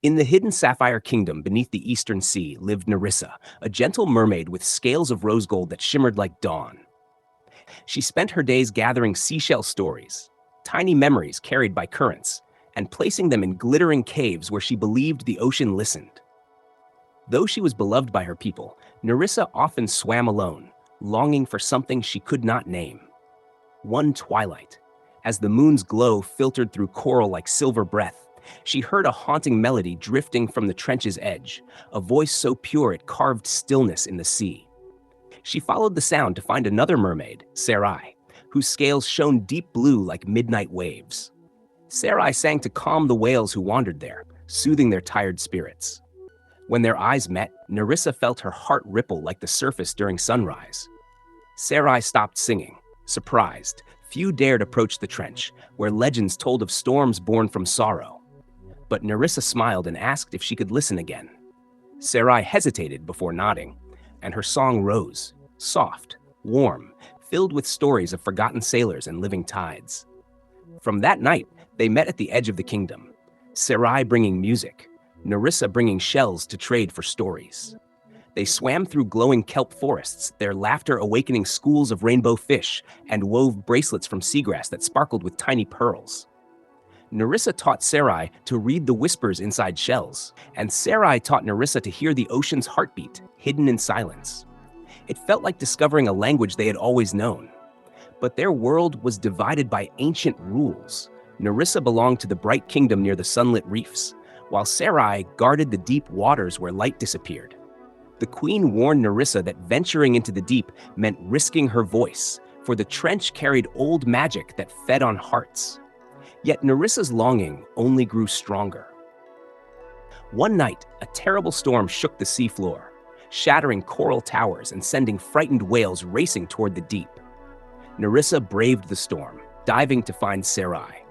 In the hidden sapphire kingdom beneath the eastern sea lived Nerissa, a gentle mermaid with scales of rose gold that shimmered like dawn. She spent her days gathering seashell stories, tiny memories carried by currents, and placing them in glittering caves where she believed the ocean listened. Though she was beloved by her people, Nerissa often swam alone, longing for something she could not name. One twilight, as the moon's glow filtered through coral like silver breath, she heard a haunting melody drifting from the trench's edge, a voice so pure it carved stillness in the sea. She followed the sound to find another mermaid, Sarai, whose scales shone deep blue like midnight waves. Sarai sang to calm the whales who wandered there, soothing their tired spirits. When their eyes met, Nerissa felt her heart ripple like the surface during sunrise. Sarai stopped singing. Surprised, few dared approach the trench, where legends told of storms born from sorrow. But Nerissa smiled and asked if she could listen again. Sarai hesitated before nodding, and her song rose, soft, warm, filled with stories of forgotten sailors and living tides. From that night, they met at the edge of the kingdom, Sarai bringing music, Nerissa bringing shells to trade for stories. They swam through glowing kelp forests, their laughter awakening schools of rainbow fish, and wove bracelets from seagrass that sparkled with tiny pearls. Nerissa taught Sarai to read the whispers inside shells, and Sarai taught Nerissa to hear the ocean's heartbeat, hidden in silence. It felt like discovering a language they had always known. But their world was divided by ancient rules. Nerissa belonged to the bright kingdom near the sunlit reefs, while Sarai guarded the deep waters where light disappeared. The queen warned Nerissa that venturing into the deep meant risking her voice, for the trench carried old magic that fed on hearts. Yet Nerissa's longing only grew stronger. One night, a terrible storm shook the seafloor, shattering coral towers and sending frightened whales racing toward the deep. Nerissa braved the storm, diving to find Sarai.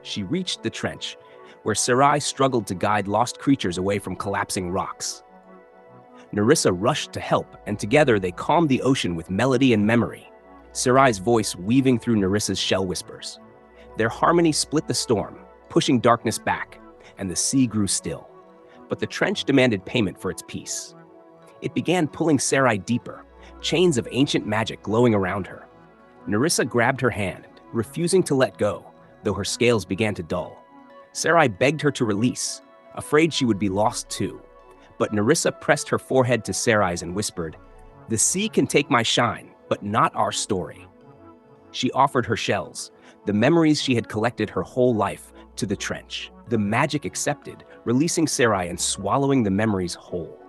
She reached the trench, where Sarai struggled to guide lost creatures away from collapsing rocks. Nerissa rushed to help, and together they calmed the ocean with melody and memory, Sarai's voice weaving through Nerissa's shell whispers. Their harmony split the storm, pushing darkness back, and the sea grew still. But the trench demanded payment for its peace. It began pulling Sarai deeper, chains of ancient magic glowing around her. Nerissa grabbed her hand, refusing to let go, though her scales began to dull. Sarai begged her to release, afraid she would be lost too. But Nerissa pressed her forehead to Sarai's and whispered, "The sea can take my shine, but not our story." She offered her shells, the memories she had collected her whole life, to the trench. The magic accepted, releasing Sarai and swallowing the memories whole.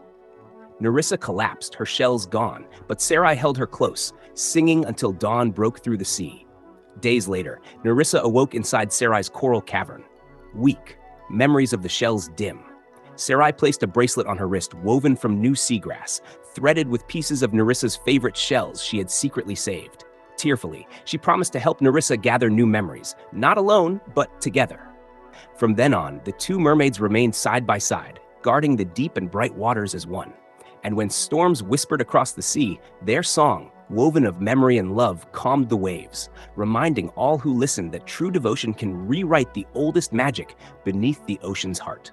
Nerissa collapsed, her shells gone, but Sarai held her close, singing until dawn broke through the sea. Days later, Nerissa awoke inside Sarai's coral cavern. Weak, memories of the shells dim. Sarai placed a bracelet on her wrist woven from new seagrass, threaded with pieces of Nerissa's favorite shells she had secretly saved. Tearfully, she promised to help Nerissa gather new memories, not alone, but together. From then on, the two mermaids remained side by side, guarding the deep and bright waters as one. And when storms whispered across the sea, their song, woven of memory and love, calmed the waves, reminding all who listened that true devotion can rewrite the oldest magic beneath the ocean's heart.